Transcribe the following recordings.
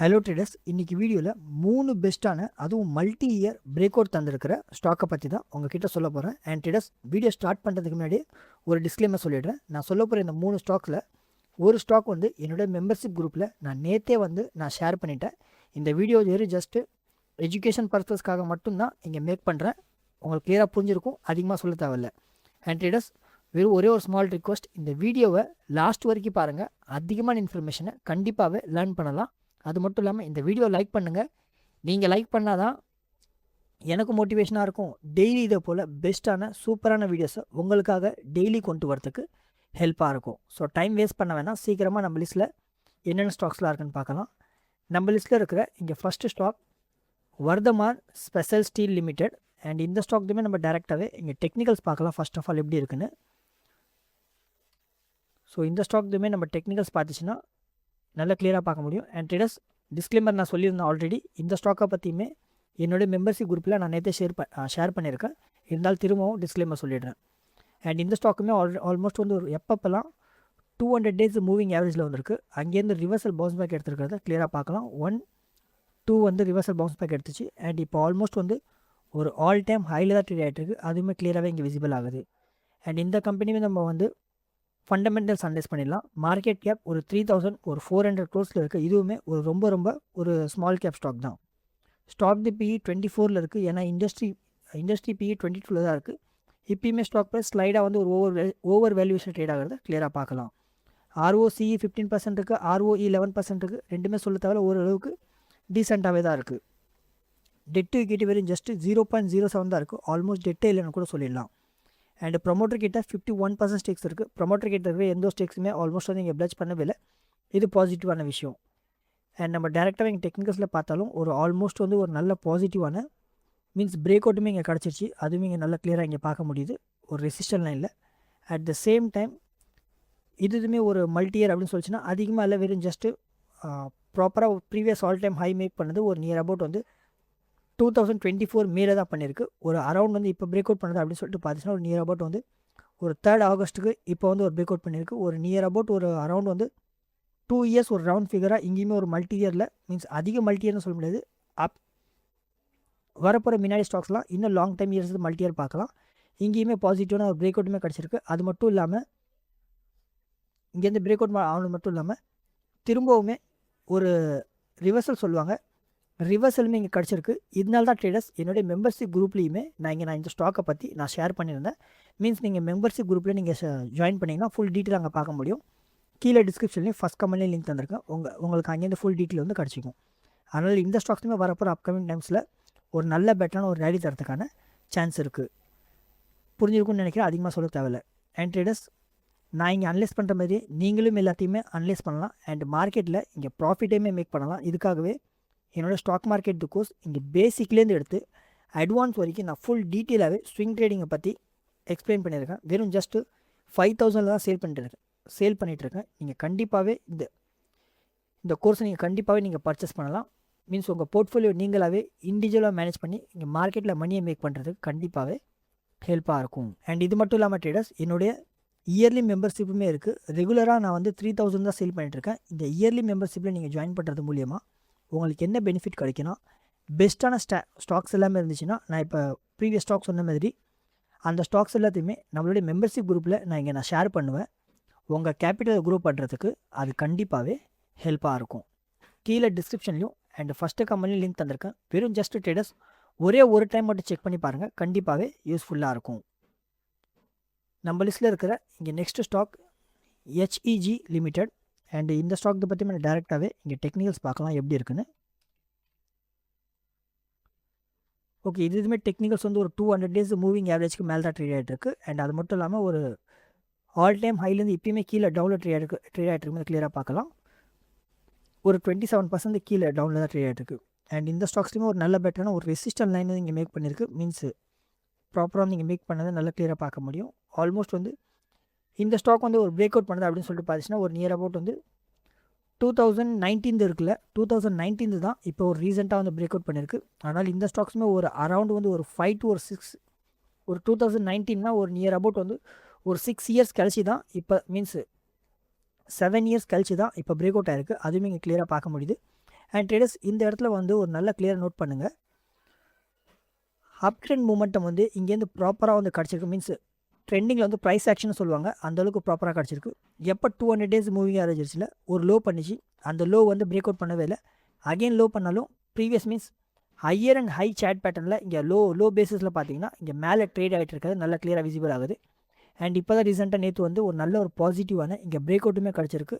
Hello traders, இன்றைக்கி வீடியோவில் 3 பெஸ்ட்டான அதுவும் மல்டி இயர் பிரேக் அவுட் தந்திருக்கிற ஸ்டாக்கை பற்றி தான் உங்ககிட்ட சொல்ல போகிறேன். அண்ட் ட்ரேடர்ஸ், வீடியோ ஸ்டார்ட் பண்ணுறதுக்கு முன்னாடி ஒரு டிஸ்க்ளைமர் சொல்லிடுறேன். நான் சொல்ல போகிற இந்த 3 ஸ்டாக்ஸில் ஒரு ஸ்டாக் வந்து என்னோடய மெம்பர்ஷிப் குரூப்பில் நான் நேற்றே நான் ஷேர் பண்ணிட்டேன். இந்த வீடியோ ஜஸ்ட்டு எஜுகேஷன் பர்பஸ்க்காக மட்டும்தான் இங்கே மேக் பண்ணுறேன். உங்களுக்கு கிளியராக புரிஞ்சிருக்கும், அதிகமாக சொல்ல தேவையில்லை. அண்ட் ட்ரேடர்ஸ், வெறும் ஒரே ஒரு ஸ்மால் ரிக்வஸ்ட், இந்த வீடியோவை லாஸ்ட் வரைக்கும் பாருங்கள். அதிகமான இன்ஃபர்மேஷனை கண்டிப்பாகவே லேர்ன் பண்ணலாம். அது மட்டும் இல்லாமல் இந்த வீடியோ லைக் பண்ணுங்கள். நீங்கள் லைக் பண்ணால் தான் எனக்கு மோட்டிவேஷனாக இருக்கும். டெய்லி இதை போல் பெஸ்ட்டான சூப்பரான வீடியோஸை உங்களுக்காக டெய்லி கொண்டு வரத்துக்கு ஹெல்ப்பாக இருக்கும். ஸோ டைம் வேஸ்ட் பண்ண வேணாம், சீக்கிரமாக நம்ம லிஸ்ட்டில் என்னென்ன ஸ்டாக்ஸ்லாம் இருக்குன்னு பார்க்கலாம். நம்ம லிஸ்ட்டில் இருக்கிற இங்கே first stock Vardhaman special steel limited. And இந்த ஸ்டாக்துமே நம்ம டேரெக்டாகவே இங்கே டெக்னிக்கல்ஸ் பார்க்கலாம். ஃபர்ஸ்ட் ஆஃப் ஆல் எப்படி இருக்குன்னு. ஸோ இந்த ஸ்டாக்துமே நம்ம டெக்னிக்கல்ஸ் பார்த்துச்சுன்னா நல்லா கிளியராக பார்க்க முடியும். அண்ட் ட்ரேடர்ஸ், டிஸ்க்ளைமர் நான் சொல்லியிருந்தேன் ஆல்ரெடி. இந்த ஸ்டாக்கை பற்றியுமே என்னுடைய மெம்பர்ஷிப் குரூப்பில் நான் நேற்றே ஷேர் பண்ணியிருக்கேன். இருந்தாலும் திரும்பவும் டிஸ்க்ளைமர் சொல்லிடுறேன். அண்ட் இந்த ஸ்டாக்குமே ஆல்மோஸ்ட் வந்து ஒரு எப்பப்பெல்லாம் 200 டேஸ் மூவிங் ஆவரேஜில் வந்திருக்கு. அங்கேருந்து ரிவர்சல் பவுன்ஸ் பேக் எடுத்துருக்கிறத கிளியராக பார்க்கலாம். 1-2 வந்து ரிவர்சல் பவுன்ஸ் பேக் எடுத்துச்சு. அண்ட் இப்போ ஆல்மோஸ்ட் வந்து ஒரு ஆல் டைம் ஹையில் தான் ட்ரேட் ஆகிட்டு இருக்குது. அதுவுமே கிளியராகவே இங்கே விசிபிள் ஆகுது. அண்ட் இந்த கம்பெனியுமே நம்ம வந்து ஃபண்டமெண்டல்ஸ் அனலைஸ் பண்ணிடலாம். மார்க்கெட் கேப் ஒரு 3,400 crores இருக்குது. இதுவுமே ரொம்ப ஒரு ஸ்மால் கேப் ஸ்டாக் தான். ஸ்டாக் தி பிஇ 24 இருக்குது. ஏன்னா இண்டஸ்ட்ரி பிஇ 22 தான் இருக்குது. இப்பயுமே ஸ்டாக் ப்ரைஸ் ஸ்லைடாக வந்து ஒரு ஓவர் வேல்யூஷன் ட்ரேட் ஆகிறத கிளியராக பார்க்கலாம். ROCE 15% இருக்குது, ROE 11% இருக்குது. ரெண்டுமே சொல்ல தேவை, ஓரளவுக்கு டீசெண்டாகவே தான் இருக்குது. டெட் டு ஈக்விட்டி வெறும் ஜஸ்ட் 0.07 தான் இருக்குது. ஆல்மோஸ்ட் டெட்டே இல்லைன்னு கூட சொல்லிடலாம். அண்ட் ப்ரொமோட்டர் கிட்ட 51% ஸ்டேக்ஸ் இருக்குது. ப்ரொமோட்டர் கிட்ட இருக்கிற எந்த ஸ்டேக்ஸுமே ஆல்மோஸ்ட் வந்து இங்கே பிளட்ஜ் பண்ணவே இல்லை. இது பாசிட்டிவான விஷயம். அண்ட் நம்ம டேரெக்டாக இங்கே டெக்னிக்கல்ஸில் பார்த்தாலும் ஒரு ஆல்மோஸ்ட் வந்து ஒரு நல்ல பாசிட்டிவான மீன்ஸ் பிரேக் அவுட்டுமே இங்கே கிடச்சிருச்சு. அதுவுமே இங்கே நல்லா கிளியராக இங்கே பார்க்க முடியுது ஒரு ரெசிஸ்டன்ட் லைனில். அட் த சேம் டைம் இதுவுமே ஒரு மல்டி இயர் அப்படின்னு சொல்லிச்சுன்னா அதிகமாக இல்லை, வெறும் ஜஸ்ட்டு ப்ராப்பராக previous all time high make பண்ணது ஒரு நியர் அபவுட் வந்து 2024 மேலே தான் பண்ணியிருக்கு. ஒரு அரௌண்ட் வந்து இப்போ பிரேக் அவுட் பண்ணுறது அப்படின்னு சொல்லிட்டு பார்த்துச்சுன்னா ஒரு நியர் அபவுட் வந்து ஒரு 3rd ஆகஸ்ட்டுக்கு இப்போ வந்து ஒரு பிரேக் அவுட் பண்ணியிருக்கு. ஒரு நியர் அபவுட் ஒரு அரௌண்ட் வந்து 2 இயர்ஸ் ஒரு ரவுண்ட் ஃபிகராக இங்கேயுமே ஒரு மல்டி இயரில் மீன்ஸ் அதிக மல்டி இயர்னு சொல்ல முடியாது. வரப்போகிற முன்னாடி ஸ்டாக்ஸ்லாம் இன்னும் long time years multi year பார்க்கலாம். இங்கேயுமே பாசிட்டிவான ஒரு பிரேக் அவுட்டுமே கிடச்சிருக்கு. அது மட்டும் இல்லாமல் இங்கேருந்து பிரேக் அவுட் ஆனது மட்டும் இல்லாமல் திரும்பவுமே ஒரு ரிவர்சல் சொல்லுவாங்க, ரிவர்சலுமே இங்கே கிடச்சிருக்கு. இதனால தான் ட்ரேடர்ஸ் என்னுடைய மெம்பர்ஷிப் குரூப்லேயுமே நான் இந்த ஸ்டாக்கை பற்றி நான் ஷேர் பண்ணியிருந்தேன். மீன்ஸ் நீங்கள் மெம்பர்ஷிப் குரூப்பில் நீங்கள் ஜாயின் பண்ணிங்கன்னா ஃபுல் டீட்டெயில் அங்கே பார்க்க முடியும். கீழே டிஸ்கிரிப்ஷன்லேயும் ஃபஸ்ட் கமெண்ட்லேயும் லிங்க் தந்திருக்கேன். உங்களுக்கு அங்கேருந்து ஃபுல் டீட்டெயில் வந்து கிடச்சிக்கும். அதனால் இந்த ஸ்டாக்ஸுமே வரப்போகிற அப்கமிங் டைம்ஸில் ஒரு நல்ல பெட்டரான ஒரு ரேலி தரத்துக்கான சான்ஸ் இருக்குது. புரிஞ்சிருக்கும்னு நினைக்கிறேன், அதிகமாக சொல்ல தேவையில்லை. அண்ட் ட்ரேடர்ஸ், நான் இங்கே அனலைஸ் பண்ணுற மாதிரி நீங்களும் எல்லாத்தையுமே அனலைஸ் பண்ணலாம். அண்ட் மார்க்கெட்டில் இங்கே ப்ராஃபிட்டையுமே மேக் பண்ணலாம். இதுக்காகவே என்னோடய ஸ்டாக் மார்க்கெட் கோர்ஸ் இங்கே பேசிக்லேருந்து எடுத்து அட்வான்ஸ் வரைக்கும் நான் ஃபுல் டீட்டெயிலாகவே ஸ்விங் ட்ரேடிங்கை பற்றி எக்ஸ்பிளைன் பண்ணியிருக்கேன். வெறும் ஜஸ்ட்டு 5,000 தான் சேல் பண்ணிகிட்ருக்கேன். நீங்கள் கண்டிப்பாகவே இந்த கோர்ஸை நீங்கள் கண்டிப்பாகவே நீங்கள் பர்ச்சேஸ் பண்ணலாம். மீன்ஸ் உங்கள் போர்ட்ஃபோலியோ நீங்களாகவே இண்டிவிஜுவலாக மேனேஜ் பண்ணி இங்கே மார்க்கெட்டில் மணியை மேக் பண்ணுறதுக்கு கண்டிப்பாகவே ஹெல்ப்பாக இருக்கும். அண்ட் இது மட்டும் இல்லாமல் ட்ரேடர்ஸ், என்னுடைய இயர்லி மெம்பர்ஷிப்புமே இருக்குது. ரெகுலராக நான் வந்து 3,000 தான் சேல் பண்ணிகிட்ருக்கேன். இந்த இயர்லி மெம்பர்ஷிப்பில் நீங்கள் ஜாயின் பண்ணுறது மூலியமாக உங்களுக்கு என்ன பெனிஃபிட் கிடைக்குன்னா, பெஸ்ட்டான ஸ்டாக்ஸ் எல்லாமே இருந்துச்சுன்னா, நான் இப்போ ப்ரீவியஸ் ஸ்டாக் சொன்ன மாதிரி அந்த ஸ்டாக்ஸ் எல்லாத்தையுமே நம்மளுடைய மெம்பர்ஷிப் குரூப்பில் நான் ஷேர் பண்ணுவேன். உங்கள் கேபிட்டலை க்ரோ பண்ணுறதுக்கு அது கண்டிப்பாகவே ஹெல்ப்பாக இருக்கும். கீழே டிஸ்கிரிப்ஷன்லையும் அண்ட் ஃபஸ்ட்டு கம்பெனியும் லிங்க் தந்திருக்கேன். வெறும் ஜஸ்ட் ட்ரேடர்ஸ் ஒரே ஒரு டைம் மட்டும் செக் பண்ணி பாருங்கள், கண்டிப்பாகவே யூஸ்ஃபுல்லாக இருக்கும். நம்ம லிஸ்ட்டில் இருக்கிற இங்கே next stock HEG limited. And இந்த ஸ்டாக் பற்றி நம்ம டேரெக்டாகவே இங்கே டெக்னிக்கல்ஸ் பார்க்கலாம் எப்படி இருக்குன்னு. ஓகே, இதுவுமே டெக்னிக்கல்ஸ் வந்து ஒரு 200 டேஸ் மூவிங் ஆவரேஜ்க்கு மேலே தான் ட்ரேட் ஆகிட்டு இருக்குது. அண்ட் அது மட்டும் இல்லாமல் ஒரு ஆல் டைம் ஹைலேருந்து இப்போயுமே கீழே டவுனில் ட்ரேட் ஆகிட்டு இருக்கும்போது கிளியராக பார்க்கலாம். ஒரு 27% கீழே டவுனில் தான் ட்ரேட் ஆகிட்டு இருக்குது. அண்ட் இந்த ஸ்டாக்ஸ்லையுமே ஒரு நல்ல பெட்டரான ஒரு ரெசிஸ்டன்ட் லைன் வந்து இங்கே மேக் பண்ணியிருக்கு. மீன்ஸ் ப்ராப்பராக நீங்கள் மேக் பண்ணதை நல்லா கிளியராக பார்க்க முடியும். ஆல்மோஸ்ட் வந்து இந்த ஸ்டாக் வந்து ஒரு பிரேக் அவுட் பண்ணுது அப்படின்னு சொல்லிட்டு பார்த்துச்சுன்னா ஒரு நியர் அபவுட் வந்து 2019 இருக்குல்ல, 2019 தான் இப்போ ஒரு ரீசெண்டாக வந்து பிரேக் அவுட் பண்ணியிருக்கு. அதனால் இந்த ஸ்டாக்ஸுமே ஒரு அரவுண்ட் வந்து ஒரு 5 to 6 ஒரு 2019 ஒரு நியர் அபவுட் வந்து ஒரு 6 இயர்ஸ் கழிச்சு தான் இப்போ மீன்ஸ் 7 இயர்ஸ் கழிச்சு தான் இப்போ பிரேக் அவுட் ஆகிருக்கு. அதுவுமே இங்கே கிளியராக பார்க்க முடியுது. அண்ட் ட்ரேடர்ஸ் இந்த இடத்துல வந்து ஒரு நல்ல கிளியராக நோட் பண்ணுங்கள், அப் ட்ரெண்ட் மூமெண்டம் வந்து இங்கேருந்து ப்ராப்பராக வந்து கிடச்சிருக்கு. மீன்ஸ் ட்ரெண்டிங்கில் வந்து ப்ரைஸ் ஆக்ஷன் சொல்லுவாங்க, அந்தளவுக்கு ப்ராப்பராக கிடச்சிருக்கு. எப்போ 200 டேஸ் மூவிங் ஆவரேஜஸில் ஒரு லோ பண்ணிச்சு, அந்த லோ வந்து பிரேக் அவுட் பண்ணவே இல்லை. அகெயின் லோ பண்ணாலும் previous means higher and high சேட் பேட்டர்னில் இங்கே லோ பேஸிஸில் பார்த்தீங்கன்னா இங்கே மேலே ட்ரேட் ஆகிட்டு இருக்கிறது நல்லா கிளியராக விசிபிள் ஆகுது. அண்ட் இப்போ தான் ரீசெண்டாக நேற்று வந்து ஒரு நல்ல ஒரு பாசிட்டிவான இங்கே பிரேக் அவுட்டுமே கிடச்சிருக்கு.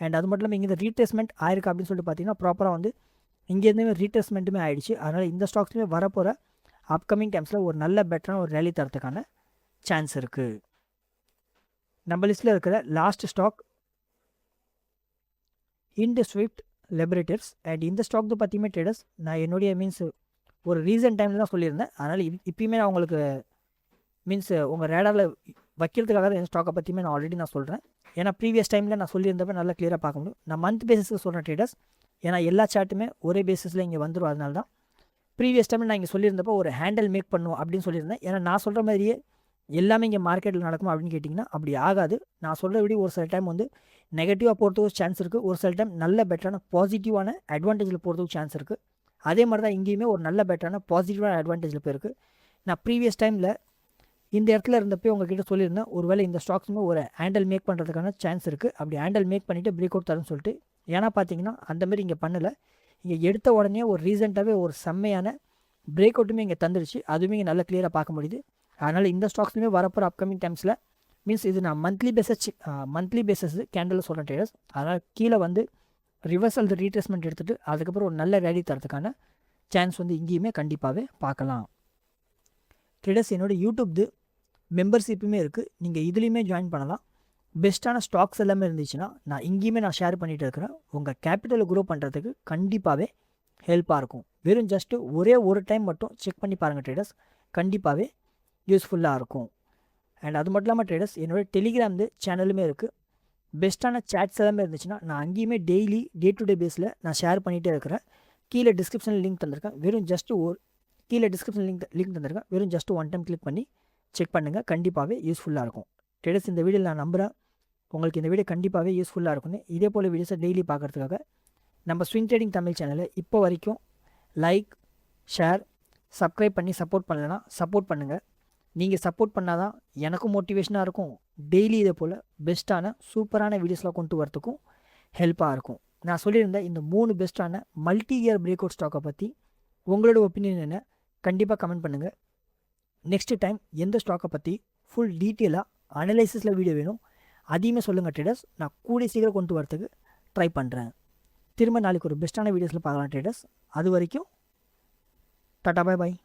அண்ட் அது மட்டும் இல்லாமல் இங்கே ரீட்ரேஸ்மெண்ட் ஆயிருக்கு அப்படின்னு சொல்லிட்டு பார்த்தீங்கன்னா ப்ராப்பராக வந்து இங்கேருந்துமே ரீட்ரேஸ்மெண்ட்டுமே ஆகிடுச்சு. அதனால் இந்த ஸ்டாக்ஸ்லேயுமே வரப்போகிற அப்கமிங் டைம்ஸில் ஒரு நல்ல பெட்டரான ஒரு ரேலி தரத்துக்கான சான்ஸ் இருக்குது. நம்ம லிஸ்ட்டில் இருக்கிற லாஸ்ட் ஸ்டாக் இண்டஸ்விஃப்ட் லேபரேட்டர்ஸ். அண்ட் இந்த ஸ்டாக் தான் பார்த்தீங்கன்னா ட்ரேடர்ஸ் நான் என்னுடைய மீன்ஸ் ஒரு ரீசன்ட் டைமில் தான் சொல்லியிருந்தேன். அதனால் இப்பயுமே நான் உங்களுக்கு மீன்ஸ் உங்கள் ரேடாரில் வைக்கிறதுக்காக தான் இந்த ஸ்டாக்கை பற்றியுமே நான் ஆல்ரெடி நான் சொல்கிறேன். ஏன்னா ப்ரீவியஸ் டைமில் நான் சொல்லியிருந்தப்ப நல்லா கிளியராக பார்க்க முடியும். நான் மந்த் பேசிஸில் சொல்கிறேன் ட்ரேடர்ஸ், ஏன்னா எல்லா சார்ட்டுமே ஒரே பேசிஸில் இங்கே வந்துடும். அதனால தான் ப்ரீவியஸ் டைமில் நான் இங்கே சொல்லியிருந்தப்போ ஒரு ஹேண்டில் மேக் பண்ணுவோம் அப்படின்னு சொல்லியிருந்தேன். ஏன்னா நான் சொல்கிற மாதிரியே எல்லாமே இங்கே மார்க்கெட்டில் நடக்குமா அப்படின்னு கேட்டிங்கன்னா அப்படி ஆகாது. நான் சொல்கிற விட ஒரு சில டைம் வந்து நெகட்டிவாக போகிறதுக்கு சான்ஸ் இருக்குது, ஒரு சில டைம் நல்ல பெட்டரான பாசிட்டிவான அட்வான்டேஜில் போகிறதுக்கு சான்ஸ் இருக்குது. அதே மாதிரி தான் இங்கேயுமே ஒரு நல்ல பெட்டரான பாசிட்டிவான அட்வான்டேஜில் போயிருக்கு. நான் ப்ரீவியஸ் டைமில் இந்த இடத்துல இருந்தப்போ உங்ககிட்ட சொல்லியிருந்தேன், ஒருவேளை இந்த ஸ்டாக்ஸுமே ஒரு ஹேண்டில் மேக் பண்ணுறதுக்கான சான்ஸ் இருக்குது, அப்படி ஹேண்டில் மேக் பண்ணிவிட்டு பிரேக் அவுட் தரும்னு சொல்லிட்டு. ஏன்னா பார்த்தீங்கன்னா அந்தமாரி இங்கே பண்ணலை, இங்கே எடுத்த உடனே ஒரு ரீசெண்டாகவே ஒரு செம்மையான பிரேக் அவுட்டுமே இங்கே தந்துருச்சு. அதுவுமே இங்கே நல்லா கிளியராக பார்க்க முடியுது. அதனால் இந்த ஸ்டாக்ஸ்லையுமே வரப்போகிற அப்கமிங் டைம்ஸில் மீன்ஸ் இது நான் மந்த்லி பேசஸ் கேண்டலில் சொல்கிறேன் ட்ரேடர்ஸ். அதனால் கீழே வந்து ரிவர்சல் ரீட்ரேஸ்மெண்ட் எடுத்துகிட்டு அதுக்கப்புறம் ஒரு நல்ல ரேலி தரத்துக்கான சான்ஸ் வந்து இங்கேயுமே கண்டிப்பாகவே பார்க்கலாம். ட்ரேடர்ஸ் என்னோடய யூடியூப் மெம்பர்ஷிப்புமே இருக்குது, நீங்கள் இதுலேயுமே ஜாயின் பண்ணலாம். பெஸ்ட்டான ஸ்டாக்ஸ் எல்லாமே இருந்துச்சுன்னா நான் இங்கேயுமே நான் ஷேர் பண்ணிகிட்டு இருக்கிறேன். உங்கள் கேபிட்டலை க்ரோ பண்ணுறதுக்கு கண்டிப்பாகவே ஹெல்ப்பாக இருக்கும். வெறும் ஜஸ்ட்டு ஒரே ஒரு டைம் மட்டும் செக் பண்ணி பாருங்கள் ட்ரேடர்ஸ், கண்டிப்பாகவே யூஸ்ஃபுல்லாக இருக்கும். அண்ட் அது மட்டும் இல்லாமல் ட்ரேடர்ஸ் என்னோடய டெலிகிராம் சேனலுமே இருக்குது. பெஸ்ட்டான சேட்ஸ் எல்லாமே இருந்துச்சுன்னா நான் அங்கேயுமே டெய்லி டே டு டே பேஸில் நான் ஷேர் பண்ணிகிட்டே இருக்கிறேன். கீழே டிஸ்கிரிப்ஷனில் லிங்க் தந்திருக்கேன், வெறும் ஜஸ்ட்டு லிங்க் தந்திருக்கேன், வெறும் ஜஸ்ட்டு ஒன் டைம் கிளிக் பண்ணி செக் பண்ணுங்கள், கண்டிப்பாகவே யூஸ்ஃபுல்லாக இருக்கும். ட்ரேடர்ஸ் இந்த வீடியோவில் நான் நம்புகிறேன் உங்களுக்கு இந்த வீடியோ கண்டிப்பாகவே யூஸ்ஃபுல்லாக இருக்கும்னு. இதே போல் வீடியோஸை டெய்லி பார்க்குறதுக்காக நம்ம ஸ்விங் ட்ரேடிங் தமிழ் சேனலை இப்போ வரைக்கும் லைக், ஷேர், சப்ஸ்கிரைப் பண்ணி சப்போர்ட் பண்ணலைன்னா சப்போர்ட் பண்ணுங்கள். நீங்கள் சப்போர்ட் பண்ணால் தான் எனக்கும் மோட்டிவேஷனாக இருக்கும், டெய்லி இதே போல் பெஸ்ட்டான சூப்பரான வீடியோஸ்லாம் கொண்டு வரத்துக்கும் ஹெல்ப்பாக இருக்கும். நான் சொல்லியிருந்தேன் இந்த 3 பெஸ்ட்டான மல்டி இயர் பிரேக் அவுட் ஸ்டாக்கை பற்றி உங்களோட ஒப்பீனியன் என்ன கண்டிப்பாக கமெண்ட் பண்ணுங்கள். நெக்ஸ்ட்டு டைம் எந்த ஸ்டாக்கை பற்றி ஃபுல் டீட்டெயிலாக அனலைசிஸில் வீடியோ வேணும் அதையுமே சொல்லுங்கள் ட்ரேடர்ஸ், நான் கூடிய சீக்கிரம் கொண்டு வரத்துக்கு ட்ரை பண்ணுறேன். திரும்ப நாளைக்கு ஒரு பெஸ்ட்டான வீடியோஸில் பார்க்கலாம் ட்ரேடர்ஸ். அது வரைக்கும் டாடா, பை பாய்.